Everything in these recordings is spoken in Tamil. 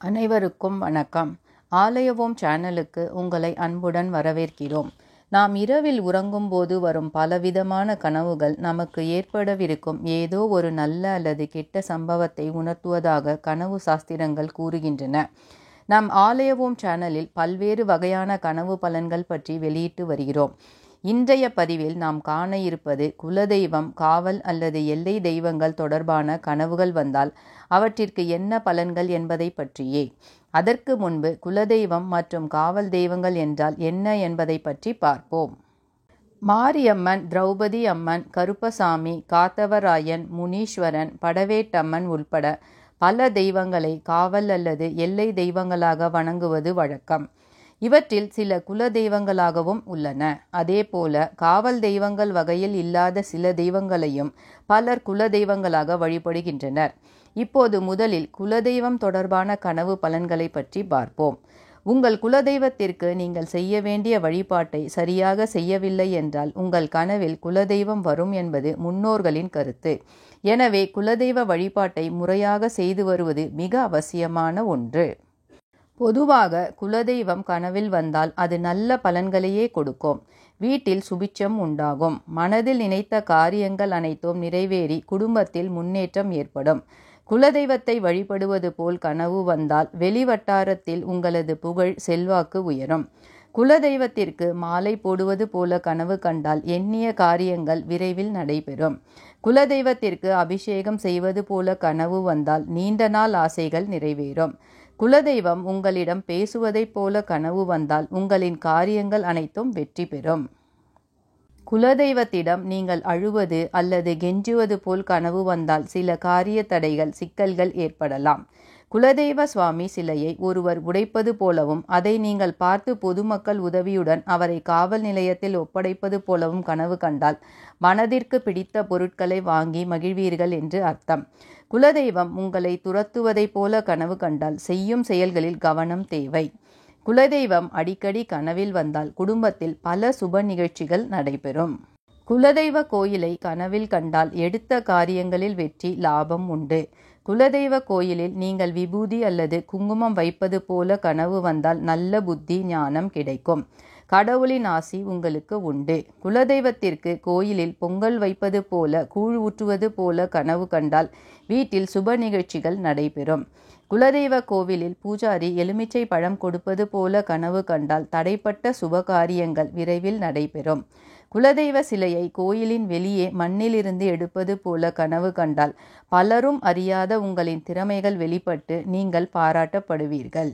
அனைவருக்கும் வணக்கம். ஆலயவோம் சேனலுக்கு உங்களை அன்புடன் வரவேற்கிறோம். நாம் இரவில் உறங்கும்போது வரும் பலவிதமான கனவுகள் நமக்கு ஏற்படவிருக்கும் ஏதோ ஒரு நல்ல அல்லது கெட்ட சம்பவத்தை உணர்த்துவதாக கனவு சாஸ்திரங்கள் கூறுகின்றன. நம் ஆலயவோம் சேனலில் பல்வேறு வகையான கனவு பலன்கள் பற்றி வெளியிட்டு வருகிறோம். இன்றைய பதிவில் நாம் காண இருப்பது குலதெய்வம், காவல் அல்லது எல்லை தெய்வங்கள் தொடர்பான கனவுகள் வந்தால் அவற்றிற்கு என்ன பலன்கள் என்பதை பற்றியே. அதற்கு முன்பு குலதெய்வம் மற்றும் காவல் தெய்வங்கள் என்றால் என்ன என்பதை பற்றி பார்ப்போம். மாரியம்மன், திரௌபதி அம்மன், கருப்பசாமி, காத்தவராயன், முனீஸ்வரன், படவேட்டம்மன் உள்பட பல தெய்வங்களை காவல் அல்லது எல்லை தெய்வங்களாக வணங்குவது வழக்கம். இவற்றில் சில குல தெய்வங்களாகவும் உள்ளன. அதேபோல காவல் தெய்வங்கள் வகையில் இல்லாத சில தெய்வங்களையும் பலர் குல தெய்வங்களாக வழிபடுகின்றனர். இப்போது முதலில் குலதெய்வம் தொடர்பான கனவு பலன்களை பற்றி பார்ப்போம். உங்கள் குலதெய்வத்திற்கு நீங்கள் செய்ய வேண்டிய வழிபாட்டை சரியாக செய்யவில்லை என்றால் உங்கள் கனவில் குலதெய்வம் வரும் என்பது முன்னோர்களின் கருத்து. எனவே குலதெய்வ வழிபாட்டை முறையாக செய்து வருவது மிக அவசியமான ஒன்று. பொதுவாக குலதெய்வம் கனவில் வந்தால் அது நல்ல பலன்களையே கொடுக்கும். வீட்டில் சுபிட்சம் உண்டாகும். மனதில் நினைத்த காரியங்கள் அனைத்தும் நிறைவேறி குடும்பத்தில் முன்னேற்றம் ஏற்படும். குலதெய்வத்தை வழிபடுவது போல் கனவு வந்தால் வெளிவட்டாரத்தில் உங்களது புகழ், செல்வாக்கு உயரும். குலதெய்வத்திற்கு மாலை போடுவது போல கனவு கண்டால் எண்ணிய காரியங்கள் விரைவில் நடைபெறும். குலதெய்வத்திற்கு அபிஷேகம் செய்வது போல கனவு வந்தால் நீண்ட நாள் ஆசைகள் நிறைவேறும். குலதெய்வம் உங்களிடம் பேசுவதைப் போல கனவு வந்தால் உங்களின் காரியங்கள் அனைத்தும் வெற்றி பெறும். குலதெய்வத்திடம் நீங்கள் அழுவது அல்லது கெஞ்சுவது போல் கனவு வந்தால் சில காரிய தடைகள், சிக்கல்கள் ஏற்படலாம். குலதெய்வ சுவாமி சிலையை ஒருவர் உடைப்பது போலவும் அதை நீங்கள் பார்த்து பொதுமக்கள் உதவியுடன் அவரை காவல் நிலையத்தில் ஒப்படைப்பது போலவும் கனவு கண்டால் மனதிற்கு பிடித்த பொருட்களை வாங்கி மகிழ்வீர்கள் என்று அர்த்தம். குலதெய்வம் உங்களை துரத்துவதைப் போல கனவு கண்டால் செய்யும் செயல்களில் கவனம் தேவை. குலதெய்வம் அடிக்கடி கனவில் வந்தால் குடும்பத்தில் பல சுப நிகழ்ச்சிகள் நடைபெறும். குலதெய்வ கோயிலை கனவில் கண்டால் எடுத்த காரியங்களில் வெற்றி, லாபம் உண்டு. குலதெய்வ கோயிலில் நீங்கள் விபூதி அல்லது குங்குமம் வைப்பது போல கனவு வந்தால் நல்ல புத்தி, ஞானம் கிடைக்கும். கடவுளின் ஆசி உங்களுக்கு உண்டு. குலதெய்வத்திற்கு கோயிலில் பொங்கல் வைப்பது போல, கூழ் ஊற்றுவது போல கனவு கண்டால் வீட்டில் சுப நிகழ்ச்சிகள் நடைபெறும். குலதெய்வ கோவிலில் பூஜாரி எலுமிச்சை பழம் கொடுப்பது போல கனவு கண்டால் தடைப்பட்ட சுப காரியங்கள் விரைவில் நடைபெறும். குலதெய்வ சிலையை கோயிலின் வெளியே மண்ணிலிருந்து எடுப்பது போல கனவு கண்டால் பலரும் அறியாத உங்களின் திறமைகள் வெளிப்பட்டு நீங்கள் பாராட்டப்படுவீர்கள்.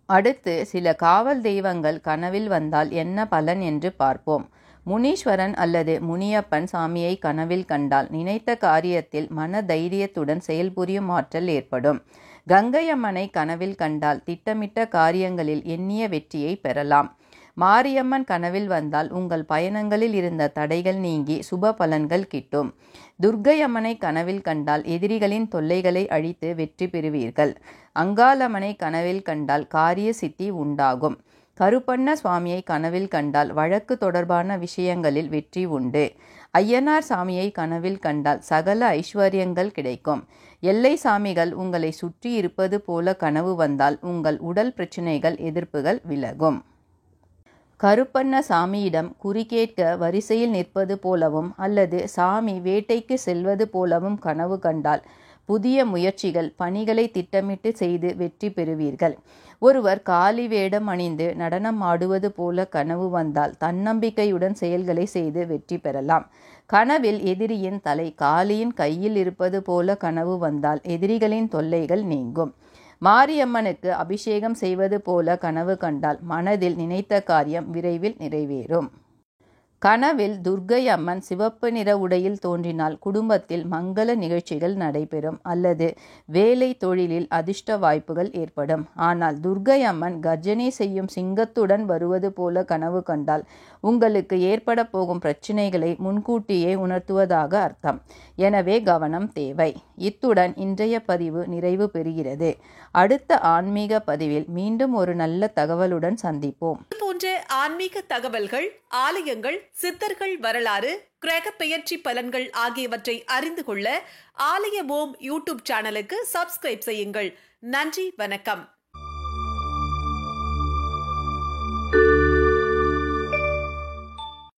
அடுத்து சில காவல் தெய்வங்கள் கனவில் வந்தால் என்ன பலன் என்று பார்ப்போம். முனீஸ்வரன் அல்லது முனியப்பன் சாமியை கனவில் கண்டால் நினைத்த காரியத்தில் மன தைரியத்துடன் செயல்புரியும் ஆற்றல் ஏற்படும். கங்கையம்மனை கனவில் கண்டால் திட்டமிட்ட காரியங்களில் எண்ணிய வெற்றியை பெறலாம். மாரியம்மன் கனவில் வந்தால் உங்கள் பயணங்களில் இருந்த தடைகள் நீங்கி சுப பலன்கள் கிட்டும். துர்க்கையம்மனை கனவில் கண்டால் எதிரிகளின் தொல்லைகளை அழித்து வெற்றி பெறுவீர்கள். அங்காளம்மனை கனவில் கண்டால் காரிய சித்தி உண்டாகும். கருப்பண்ண சுவாமியை கனவில் கண்டால் வழக்கு தொடர்பான விஷயங்களில் வெற்றி உண்டு. ஐயனார் சாமியை கனவில் கண்டால் சகல ஐஸ்வர்யங்கள் கிடைக்கும். எல்லை சாமிகள் உங்களை சுற்றி இருப்பது போல கனவு வந்தால் உங்கள் உடல் பிரச்சனைகள், எதிர்ப்புகள் விலகும். கருப்பண்ண சாமியிடம் குறி கேட்க வரிசையில் நிற்பது போலவும் அல்லது சாமி வேட்டைக்கு செல்வது போலவும் கனவு கண்டால் புதிய முயற்சிகள், பணிகளை திட்டமிட்டு செய்து வெற்றி பெறுவீர்கள். ஒருவர் காளி வேடம் அணிந்து நடனம் ஆடுவது போல கனவு வந்தால் தன்னம்பிக்கையுடன் செயல்களை செய்து வெற்றி பெறலாம். கனவில் எதிரியின் தலை காளியின் கையில் இருப்பது போல கனவு வந்தால் எதிரிகளின் தொல்லைகள் நீங்கும். மாரியம்மனுக்கு அபிஷேகம் செய்வது போல கனவு கண்டால் மனதில் நினைத்த காரியம் விரைவில் நிறைவேறும். கனவில் துர்க்கை அம்மன் சிவப்பு நிற உடையில் தோன்றினால் குடும்பத்தில் மங்கள நிகழ்ச்சிகள் நடைபெறும் அல்லது வேலை, தொழிலில் அதிர்ஷ்ட வாய்ப்புகள் ஏற்படும். ஆனால் துர்க்கை அம்மன் கர்ஜனை செய்யும் சிங்கத்துடன் வருவது போல கனவு கண்டால் உங்களுக்கு ஏற்பட போகும் பிரச்சினைகளை முன்கூட்டியே உணர்த்துவதாக அர்த்தம். எனவே கவனம் தேவை. இத்துடன் இன்றைய பதிவு நிறைவு பெறுகிறது. அடுத்த ஆன்மீக பதிவில் மீண்டும் ஒரு நல்ல தகவலுடன் சந்திப்போம். போன்ற ஆன்மீக தகவல்கள், ஆலயங்கள், சித்தர்கள் வரலாறு, கிரக பெயர்ச்சி பலன்கள் ஆகியவற்றை அறிந்து கொள்ள ஆலயவோம் யூடியூப் சேனலுக்கு சப்ஸ்கிரைப் செய்யுங்கள். நன்றி, வணக்கம்.